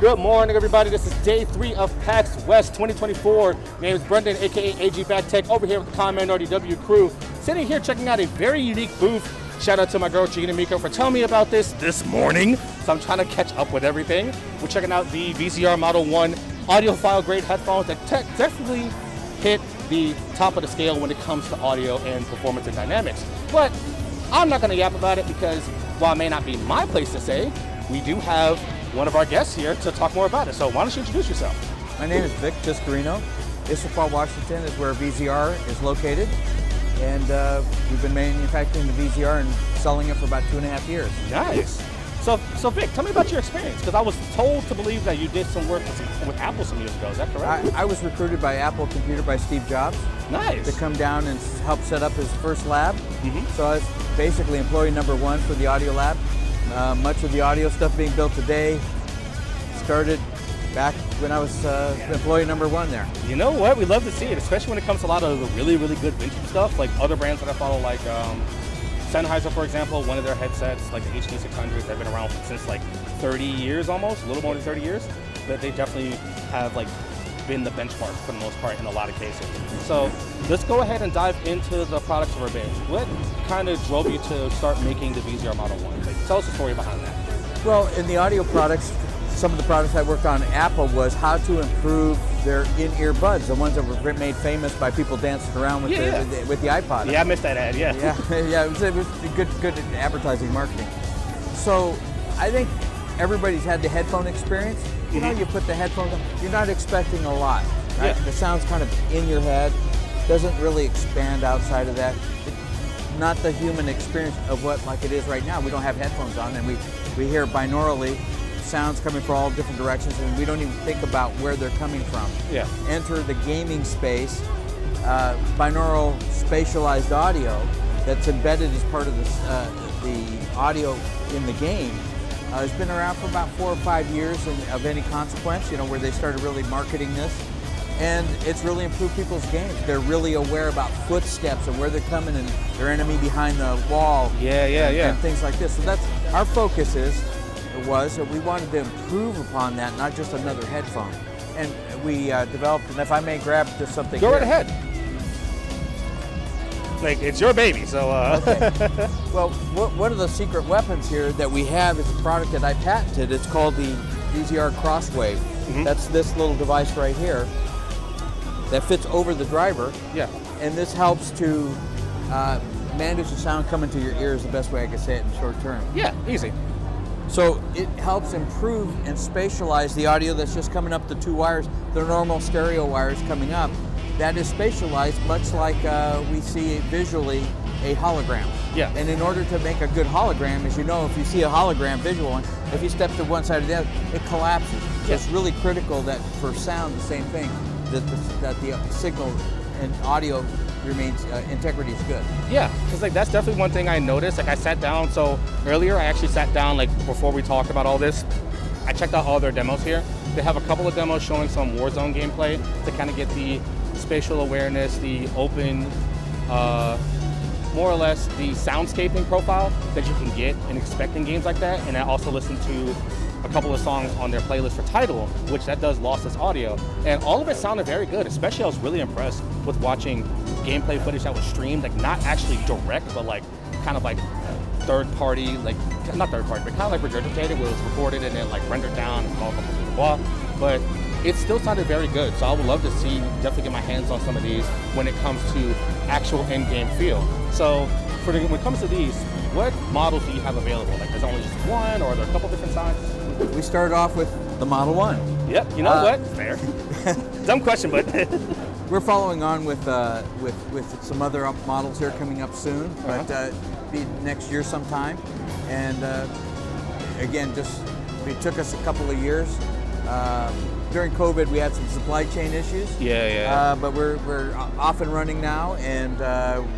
Good morning, everybody. This is day 3 of PAX West 2024. My name is Brendan, aka AG Bad Tech, over here with the Command RDW crew. Sitting here checking out a very unique booth. Shout out to my girl Gina Miko for telling me about this morning. So I'm trying to catch up with everything. We're checking out the VZR Model 1 audiophile grade headphones that definitely hit the top of the scale when it comes to audio and performance and dynamics. But I'm not going to yap about it because while it may not be my place to say, we do have one of our guests here to talk more about it. So why don't you introduce yourself? My name is Vic Tiscarino. Issaquah, Washington is where VZR is located. And we've been manufacturing the VZR and selling it for about 2.5 years. Nice. So Vic, tell me about your experience, because I was told to believe that you did some work with Apple some years ago. Is that correct? I was recruited by Apple Computer by Steve Jobs. Nice. To come down and help set up his first lab. Mm-hmm. So I was basically employee number 1 for the audio lab. Much of the audio stuff being built today started back when I was employee number 1 there. You know what? We love to see it, especially when it comes to a lot of the really, really good vintage stuff, like other brands that I follow, like Sennheiser, for example. One of their headsets, like the HD600s, they've been around since like 30 years almost, a little more than 30 years. But they definitely have like been the benchmark for the most part in a lot of cases. So let's go ahead and dive into the products of our band. What kind of drove you to start making the VZR Model 1? Like, tell us the story behind that. Well, in the audio products, some of the products I worked on at Apple was how to improve their in-ear buds, the ones that were made famous by people dancing around with the iPod. Yeah, I missed that ad, yeah. Yeah, it was good advertising marketing. So I think everybody's had the headphone experience. You know, you put the headphones on, you're not expecting a lot, right? Yeah. The sound's kind of in your head, doesn't really expand outside of that. Not the human experience of what like it is right now. We don't have headphones on and we hear binaurally sounds coming from all different directions and we don't even think about where they're coming from. Yeah. Enter the gaming space, binaural spatialized audio that's embedded as part of the audio in the game. It's been around for about 4 or 5 years of any consequence, you know, where they started really marketing this. And it's really improved people's games. They're really aware about footsteps and where they're coming and their enemy behind the wall. And things like this. So that's our focus was that we wanted to improve upon that, not just another headphone. And we developed, and if I may grab just something Go here. right ahead. Like, it's your baby, so Okay. Well, one of the secret weapons here that we have is a product that I patented. It's called the VZR Crosswave. Mm-hmm. That's this little device right here that fits over the driver. Yeah. And this helps to manage the sound coming to your ears the best way I can say it in short term. Yeah, easy. So it helps improve and spatialize the audio that's just coming up the 2 wires, the normal stereo wires coming up. That is spatialized much like we see visually a hologram. Yeah. And in order to make a good hologram, as you know, if you see a hologram visual one, if you step to one side or the other, it collapses. So it's really critical that for sound, the same thing, that the signal and audio remains, integrity is good. Yeah, because like that's definitely one thing I noticed. Like I sat down, so earlier I actually sat down like before we talked about all this. I checked out all their demos here. They have a couple of demos showing some Warzone gameplay to kind of get the spatial awareness, the open, more or less the soundscaping profile that you can get and expect in games like that. And I also listened to a couple of songs on their playlist for Tidal, which that does lossless audio. And all of it sounded very good. Especially I was really impressed with watching gameplay footage that was streamed, like not actually direct, but like kind of like third party, like not third party, but kind of like regurgitated, where it was recorded and then like rendered down and blah, blah, blah, blah, blah. But it still sounded very good. So I would love to see, definitely get my hands on some of these when it comes to actual in-game feel. So when it comes to these, what models do you have available? Like, there's only just one, or are there a couple different sizes? We started off with the Model 1. Yep, you know what? Fair. Dumb question, but we're following on with some other models here coming up soon, but be next year sometime. And again, it took us a couple of years. During COVID, we had some supply chain issues. But we're off and running now and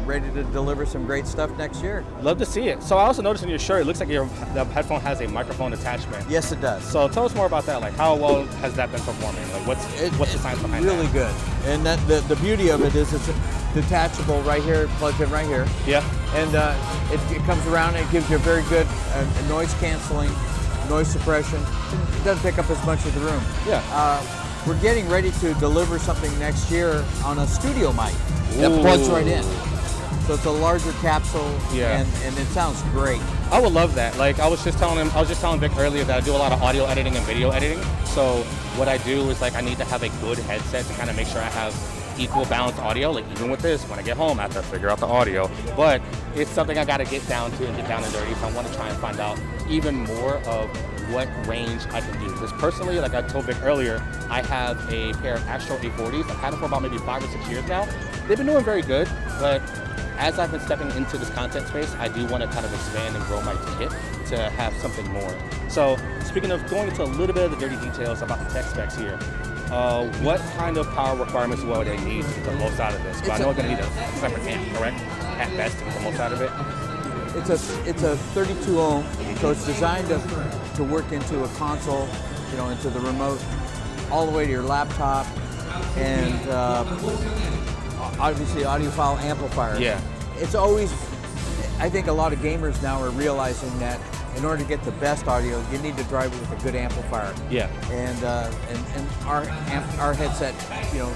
ready to deliver some great stuff next year. Love to see it. So I also noticed in your shirt, it looks like the headphone has a microphone attachment. Yes, it does. So tell us more about that. Like, how well has that been performing? Like, what's the science behind that? Really good. And that the beauty of it is it's detachable right here, plugged in right here. Yeah. And it comes around and it gives you a very good noise canceling noise suppression. It doesn't take up as much of the room. Yeah. We're getting ready to deliver something next year on a studio mic that plugs right in. So it's a larger capsule, Yeah. and it sounds great. I would love that. Like I was just telling Vic earlier that I do a lot of audio editing and video editing. So what I do is like I need to have a good headset to kind of make sure I have equal balanced audio. Like even with this, when I get home, I have to figure out the audio. But it's something I got to get down to and get down and dirty. So I want to try and find out even more of what range I can do. Because personally, like I told Vic earlier, I have a pair of Astro 840s. I've had them for about maybe 5 or 6 years now. They've been doing very good, but as I've been stepping into this content space, I do want to kind of expand and grow my kit to have something more. So speaking of going into a little bit of the dirty details about the tech specs here, what kind of power requirements will they need to get the most out of this? But I know I'm going to need a separate amp, correct? At best to get the most out of it. It's a 32 ohm, so it's designed to work into a console, you know, into the remote, all the way to your laptop, and obviously audiophile amplifier. Yeah. It's always, I think a lot of gamers now are realizing that in order to get the best audio, you need to drive it with a good amplifier. Yeah. And our headset, you know,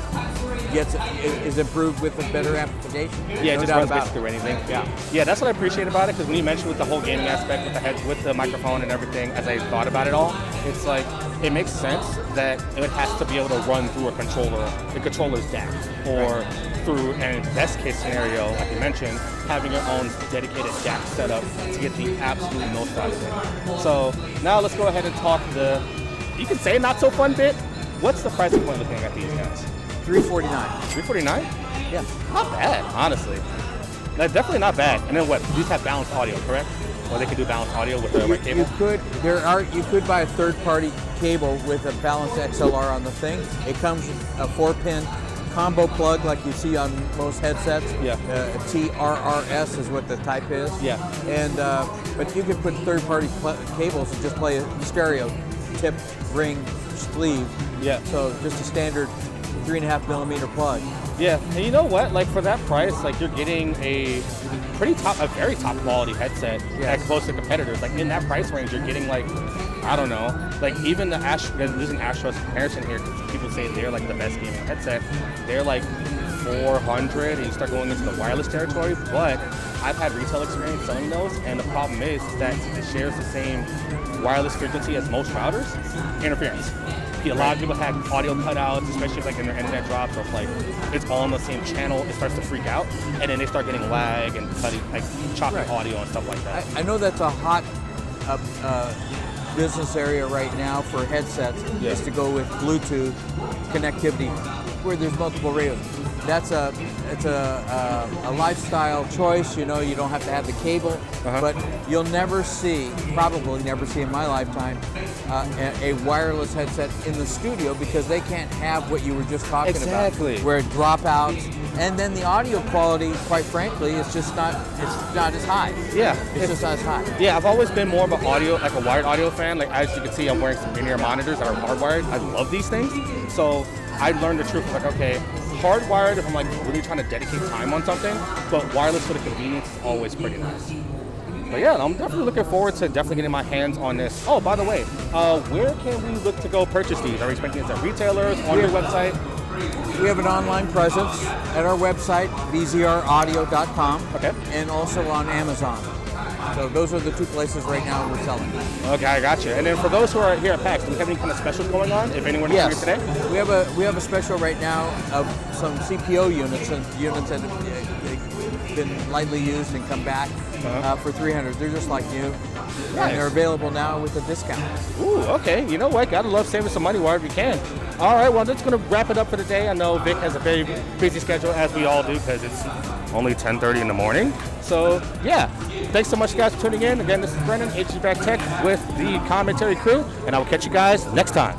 is improved with a better amplification. Yeah, no it just doubt runs about basically it. anything. Yeah. Yeah, that's what I appreciate about it, because when you mentioned with the whole gaming aspect with the head, with the microphone and everything, as I thought about it all, it's like it makes sense that it has to be able to run through a controller, the controller's DAC, or through, and best case scenario, like you mentioned, having your own dedicated DAC setup to get the absolute most out of it. So now let's go ahead and talk the, you can say not so fun bit. What's the price point looking at these guys? $349. $349? Yeah. Not bad, honestly. That's definitely not bad. And then what? These have balanced audio, correct? Or they can do balanced audio with the right cable? You could buy a third-party cable with a balanced XLR on the thing. It comes with a 4-pin combo plug like you see on most headsets. Yeah. TRRS is what the type is. Yeah. And but you could put third-party cables and just play a stereo, tip, ring, sleeve. Yeah. So just a standard 3.5 millimeter plug. Yeah, and you know what? Like for that price, like you're getting a very top quality headset at close to competitors. Like in that price range, you're getting like, I don't know, like even the using Astro's comparison here, because people say they're like the best gaming headset. They're like 400, and you start going into the wireless territory. But I've had retail experience selling those, and the problem is that it shares the same wireless frequency as most routers. Interference. A lot of people have audio cutouts, especially if like in their internet drops, or if like it's all on the same channel, it starts to freak out, and then they start getting lag and cutting, like chopping audio and stuff like that. I know that's a hot business area right now for headsets, is to go with Bluetooth connectivity, where there's multiple radios. It's a lifestyle choice. You know, you don't have to have the cable, but you'll probably never see in my lifetime, a wireless headset in the studio, because they can't have what you were just talking about, where it dropouts, and then the audio quality, quite frankly, it's not as high. Yeah, it's just not as high. Yeah, I've always been more of an audio, like a wired audio fan. Like as you can see, I'm wearing some in-ear monitors that are hardwired. I love these things. So I learned the truth. Like, okay, hardwired if I'm like really trying to dedicate time on something, but wireless for the convenience is always pretty nice. But yeah, I'm definitely looking forward to getting my hands on this. Oh, by the way, where can we look to go purchase these? Are we expecting these at retailers, on your website? We have an online presence at our website, vzraudio.com, and also on Amazon. So those are the two places right now we're selling. Okay, I got you. And then for those who are here at PAX, do we have any kind of specials going on? If anyone is here today, we have a special right now of some CPO units and units that have been lightly used and come back for $300. They're just like new. Nice. And they're available now with a discount. Ooh, okay. You know what? Gotta love saving some money wherever you can. All right, well, that's going to wrap it up for today. I know Vic has a very busy schedule, as we all do, because it's only 10:30 in the morning. So, yeah. Thanks so much, guys, for tuning in. Again, this is Brennan, HG Back Tech, with the commentary crew, and I will catch you guys next time.